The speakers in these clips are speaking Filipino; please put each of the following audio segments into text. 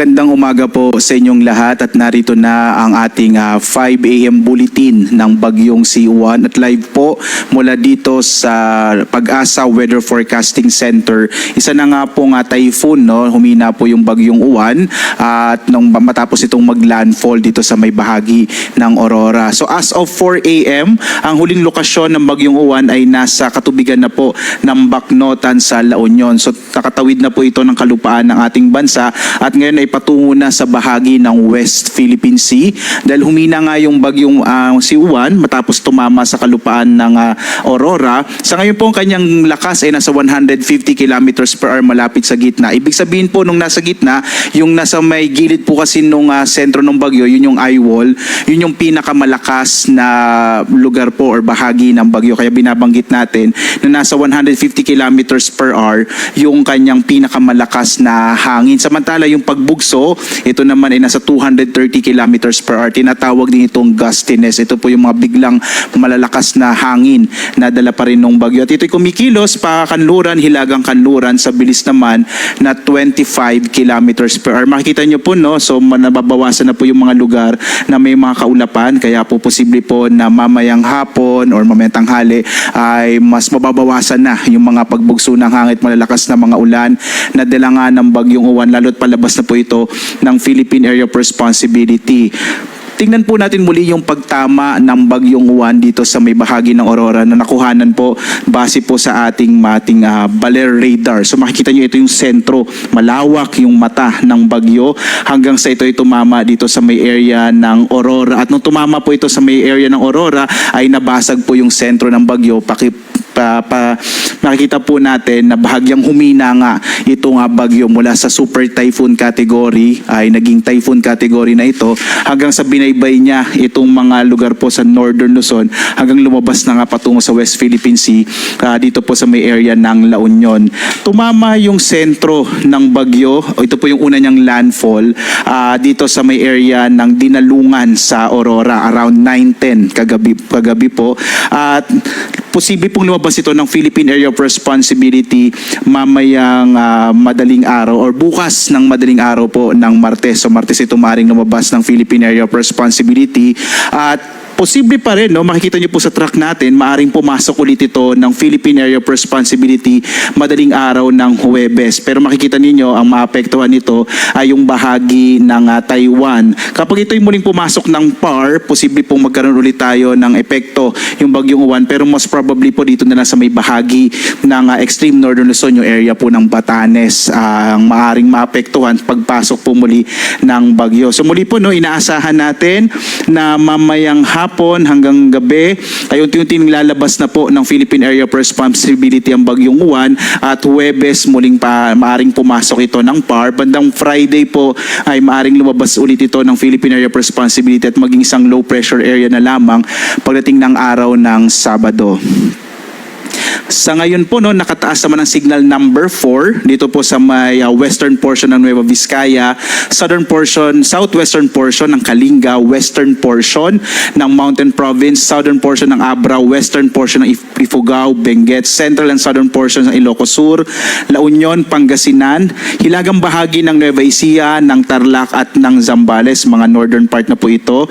magandang umaga po sa inyong lahat at narito na ang ating 5 AM bulletin ng Bagyong C1 at live po mula dito sa Pag-asa Weather Forecasting Center. Isa na nga pong typhoon, no? Humina po yung Bagyong Uwan at nung matapos itong maglandfall dito sa may bahagi ng Aurora. So as of 4 AM, ang huling lokasyon ng Bagyong Uwan ay nasa katubigan na po ng Bacnotan sa La Union. So nakatawid na po ito ng kalupaan ng ating bansa at ngayon ay patungo na sa bahagi ng West Philippine Sea dahil humina nga yung bagyong C1 matapos tumama sa kalupaan ng Aurora. Sa ngayon po ang kanyang lakas ay nasa 150 kilometers per hour malapit sa gitna. Ibig sabihin po nung nasa gitna, yung nasa may gilid po kasi nung sentro ng bagyo, yun yung eye wall, yun yung pinakamalakas na lugar po or bahagi ng bagyo. Kaya binabanggit natin na nasa 150 kilometers per hour yung kanyang pinakamalakas na hangin. Samantala yung pagbugso, ito naman ay nasa 230 kilometers per hour. Tinatawag din itong gustiness. Ito po yung mga biglang malalakas na hangin na dala pa rin ng bagyo. At ito'y kumikilos pa kanluran, hilagang kanluran sa bilis naman na 25 kilometers per hour. Makikita nyo po, no? So nababawasan na po yung mga lugar na may mga kaulapan. Kaya po posible po na mamayang hapon or mamayang tanghali ay mas mababawasan na yung mga pagbugso ng hangin, malalakas na mga ulan na dala nga ng Bagyong Uwan, lalo't palabas na po ito ng Philippine Area of Responsibility. Tingnan po natin muli yung pagtama ng Bagyong Uwan dito sa may bahagi ng Aurora na nakuhanan po base po sa ating Baler radar. So makikita nyo ito yung sentro, malawak yung mata ng bagyo hanggang sa ito ay tumama dito sa may area ng Aurora. At nung tumama po ito sa may area ng Aurora ay nabasag po yung sentro ng bagyo. Makikita po natin na bahagyang humina nga itong bagyo mula sa super typhoon category ay naging typhoon category na ito hanggang sa binaybay niya itong mga lugar po sa Northern Luzon hanggang lumabas na nga patungo sa West Philippine Sea dito po sa may area ng La Union. Tumama yung sentro ng bagyo, ito po yung una niyang landfall dito sa may area ng Dinalungan sa Aurora around 9:10 kagabi po at posible pong lumabas ito ng Philippine Area of Responsibility mamayang madaling araw or bukas ng madaling araw po ng Martes. So Martes ito maaaring lumabas ng Philippine Area of Responsibility at posible pa rin, no? Makikita niyo po sa track natin, maaring pumasok ulit ito ng Philippine Area of Responsibility madaling araw ng Huwebes. Pero makikita niyo ang maapektuhan nito ay yung bahagi ng Taiwan. Kapag ito'y muling pumasok ng PAR, posible pong magkaroon ulit tayo ng epekto yung Bagyong Uwan. Pero most probably po dito na lang sa may bahagi ng extreme northern Luzon, yung area po ng Batanes, ang maaring maapektuhan pagpasok po muli ng bagyo. So muli po, no, inaasahan natin na mamayang hapon hanggang gabi ay unti-unti lalabas na po ng Philippine Area of Responsibility ang Bagyong Uwan at Huwebes muling maaring pumasok ito ng PAR. Bandang Friday po ay maaring lumabas ulit ito ng Philippine Area of Responsibility at maging isang low pressure area na lamang pagdating ng araw ng Sabado. Sa ngayon po, no, nakataas naman ang signal number 4 dito po sa may western portion ng Nueva Vizcaya, southern portion, southwestern portion ng Kalinga, western portion ng Mountain Province, southern portion ng Abra, western portion ng Ifugao, Benguet, central and southern portion ng Ilocos Sur, La Union, Pangasinan, hilagang bahagi ng Nueva Ecija, ng Tarlac at ng Zambales, mga northern part na po ito.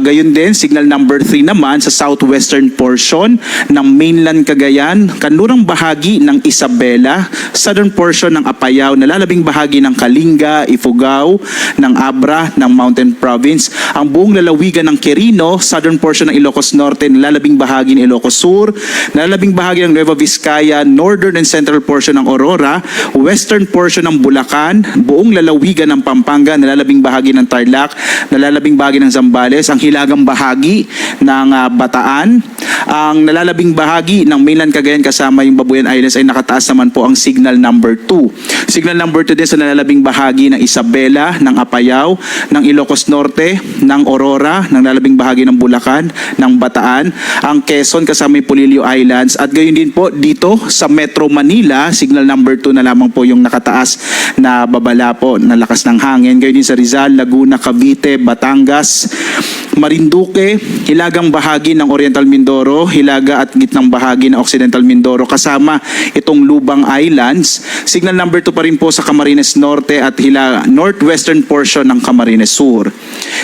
Gayon din, signal number 3 naman sa southwestern portion ng mainland Cagayan, kanlurang bahagi ng Isabela, southern portion ng Apayao, nalalabing bahagi ng Kalinga, Ifugao, ng Abra, ng Mountain Province, ang buong lalawigan ng Quirino, southern portion ng Ilocos Norte, nalalabing bahagi ng Ilocos Sur, nalalabing bahagi ng Nueva Vizcaya, northern and central portion ng Aurora, western portion ng Bulacan, buong lalawigan ng Pampanga, nalalabing bahagi ng Tarlac, nalalabing bahagi ng Zambales, ang hilagang bahagi ng Bataan, ang nalalabing bahagi ng mainland Cagayan kasama yung Babuyan Islands ay nakataas naman po ang signal number 2. Signal number 2 din sa nalalabing bahagi ng Isabela, ng Apayao, ng Ilocos Norte, ng Aurora, ng nalalabing bahagi ng Bulacan, ng Bataan, ang Quezon kasama yung Polillo Islands at gayon din po dito sa Metro Manila, signal number 2 na lamang po yung nakataas na babala po na lakas ng hangin. Gayon din sa Rizal, Laguna, Cavite, Batangas, Marinduque, hilagang bahagi ng Oriental Mindoro Mindoro, hilaga at gitnang bahagi ng Occidental Mindoro kasama itong Lubang Islands. Signal number 2 pa rin po sa Camarines Norte at northwestern portion ng Camarines Sur.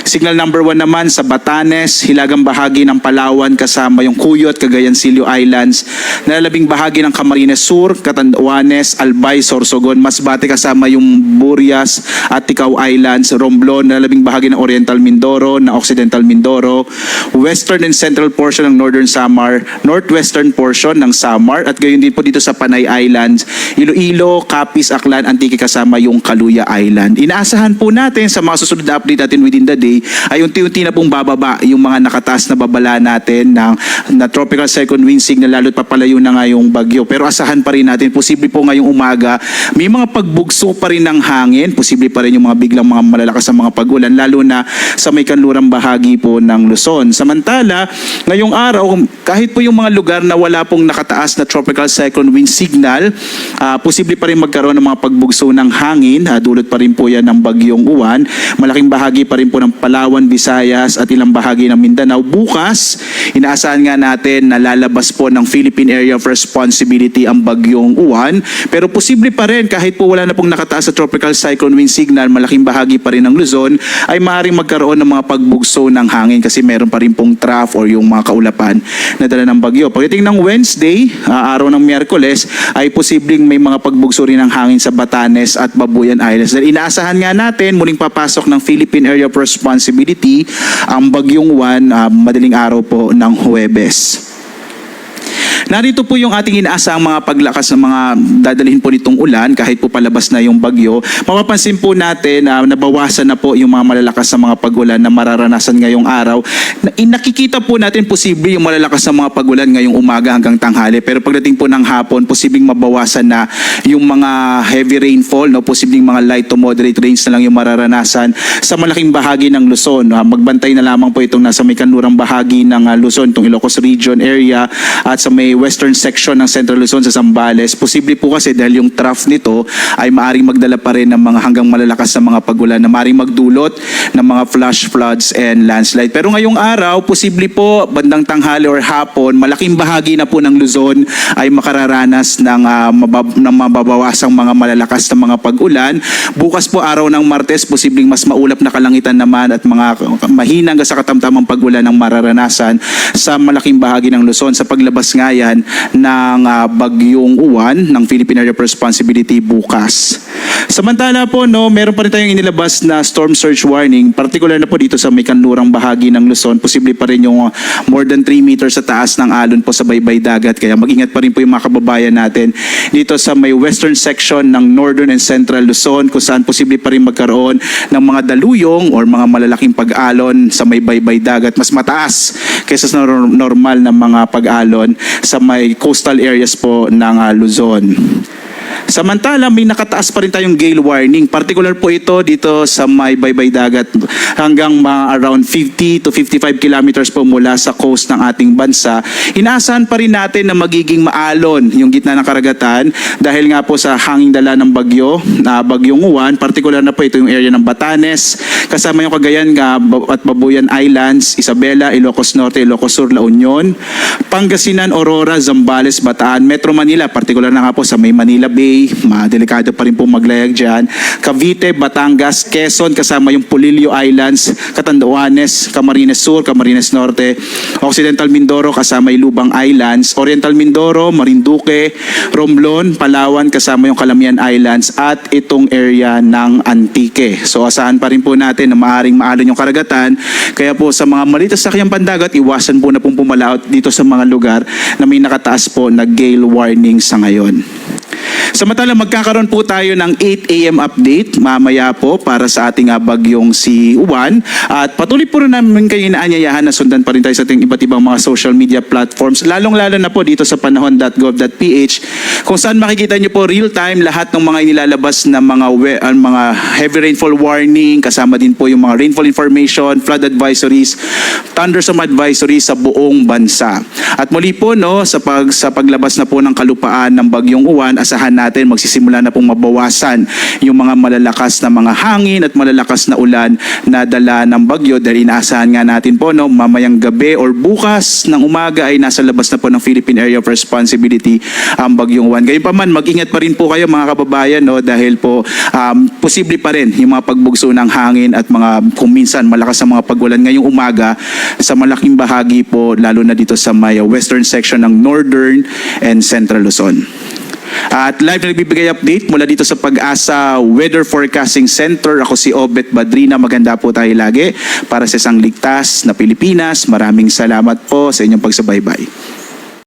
Signal number 1 naman sa Batanes, hilagang bahagi ng Palawan kasama yung Cuyo at Cagayan-Silio Islands, nalalabing bahagi ng Camarines Sur, Catanduanes, Albay, Sorsogon, Masbate kasama yung Burias at Ticao Islands, Romblon, nalalabing bahagi ng Oriental Mindoro, ng Occidental Mindoro, western and central portion ng Northern Samar, northwestern portion ng Samar, at gayon din po dito sa Panay Islands, Iloilo, Capiz, Aklan, Antique kasama yung Kaluya Island. Inaasahan po natin sa mga susunod na update natin within the day ay unti-unti na pong bababa yung mga nakataas na babala natin na tropical cyclone wind signal, lalo't papalayo na nga yung bagyo. Pero asahan pa rin natin, posible po ngayong umaga, may mga pagbugso pa rin ng hangin, posible pa rin yung mga biglang mga malalakas na mga pag-ulan, lalo na sa may kanlurang bahagi po ng Luzon. Samantala, ngayong araw, kahit po yung mga lugar na wala pong nakataas na tropical cyclone wind signal, posible pa rin magkaroon ng mga pagbugso ng hangin, dulot pa rin po yan ng bagyong Uwan. Malaking bahagi pa rin po ng Palawan, Visayas at ilang bahagi ng Mindanao. Bukas, inaasahan nga natin na lalabas po ng Philippine Area of Responsibility ang bagyong Uwan, pero posible pa rin kahit po wala na pong nakataas sa tropical cyclone wind signal, malaking bahagi pa rin ng Luzon ay maaaring magkaroon ng mga pagbugso ng hangin kasi meron pa rin pong trough or yung mga kaulapan na dala ng bagyo. Pagdating ng Wednesday, araw ng Miyerkules, ay posibleng may mga pagbugso rin ng hangin sa Batanes at Babuyan Islands. Dahil inaasahan nga natin muling papasok ng Philippine Area of Responsibility ang bagyong Uwan madaling araw po ng Huwebes. Narito po yung ating inaasahang mga paglakas ng mga dadalhin po nitong ulan kahit po palabas na yung bagyo. Mapapansin po natin na nabawasan na po yung mga malalakas na mga pag-ulan na mararanasan ngayong araw. Nakikita po natin posible yung malalakas na mga pag-ulan ngayong umaga hanggang tanghali, pero pagdating po ng hapon, posibleng mabawasan na yung mga heavy rainfall, no? Posibleng mga light to moderate rains na lang yung mararanasan sa malaking bahagi ng Luzon. Magbantay na lamang po itong nasa may kanlurang bahagi ng Luzon, itong Ilocos Region area at sa may western section ng Central Luzon sa Zambales. Posible po kasi dahil yung trough nito ay maaring magdala pa rin ng mga hanggang malalakas na mga pag-ulan na maaring magdulot ng mga flash floods and landslide. Pero ngayong araw, posible po bandang tanghali or hapon, malaking bahagi na po ng Luzon ay makararanas ng mababawasang mga malalakas na mga pag-ulan. Bukas po araw ng Martes, posibleng mas maulap na kalangitan naman at mga mahina hanggang sa katamtamang pag-ulan ang mararanasan sa malaking bahagi ng Luzon sa paglabas nga yan ng bagyong Uwan ng Philippine Area of Responsibility bukas. Samantala po, no, meron pa rin tayong inilabas na storm surge warning, particular na po dito sa may kanlurang bahagi ng Luzon. Posible pa rin yung more than 3 meters sa taas ng alon po sa baybay dagat. Kaya mag-ingat pa rin po yung mga kababayan natin dito sa may western section ng Northern and Central Luzon, kung saan posible pa rin magkaroon ng mga daluyong or mga malalaking pag-alon sa may baybay dagat. Mas mataas kaysa sa normal na mga pag-alon sa may coastal areas po ng Luzon. Samantala, may nakataas pa rin tayong gale warning. Particular po ito dito sa may baybay dagat hanggang around 50 to 55 kilometers po mula sa coast ng ating bansa. Inaasahan pa rin natin na magiging maalon yung gitna ng karagatan dahil nga po sa hanging dala ng bagyo, bagyong Uwan. Particular na po ito yung area ng Batanes, kasama yung Cagayan at Babuyan Islands, Isabela, Ilocos Norte, Ilocos Sur, La Union, Pangasinan, Aurora, Zambales, Bataan, Metro Manila, particular na nga po sa may Manila Bay, delikado pa rin po maglayag dyan. Cavite, Batangas, Quezon, kasama yung Polillo Islands, Catanduanes, Camarines Sur, Camarines Norte, Occidental Mindoro, kasama yung Lubang Islands, Oriental Mindoro, Marinduque, Romblon, Palawan, kasama yung Calamian Islands, at itong area ng Antique. So asahan pa rin po natin na maaaring maalon yung karagatan. Kaya po sa mga maliit na sakyang pandagat, iwasan po na pong pumalaot dito sa mga lugar na may nakataas po na gale warning sa ngayon. Samantala, magkakaroon po tayo ng 8 a.m. update mamaya po para sa ating bagyong si Uwan. At patuloy po rin namin kayo inaanyayahan na sundan pa rin tayo sa ating iba't ibang mga social media platforms, lalong-lalo na po dito sa panahon.gov.ph, kung saan makikita nyo po real-time lahat ng mga inilalabas na mga heavy rainfall warning, kasama din po yung mga rainfall information, flood advisories, thunderstorm advisories sa buong bansa. At muli po, no, sa paglabas na po ng kalupaan ng bagyong Uwan, asahan natin magsisimula na pong mabawasan yung mga malalakas na mga hangin at malalakas na ulan na dala ng bagyo, dahil inaasahan nga natin po mamayang gabi or bukas ng umaga ay nasa labas na po ng Philippine Area of Responsibility ang bagyong Juan. Gayunpaman, mag-ingat pa rin po kayo mga kababayan, dahil po posible pa rin yung mga pagbugso ng hangin at mga kung minsan malakas ang mga pagulan ngayong umaga sa malaking bahagi po, lalo na dito sa may western section ng Northern and Central Luzon. At live na nagbibigay update mula dito sa Pag-asa Weather Forecasting Center. Ako si Obet Badrina. Maganda po tayo lagi para sa isang ligtas na Pilipinas. Maraming salamat po sa inyong pagsubaybay.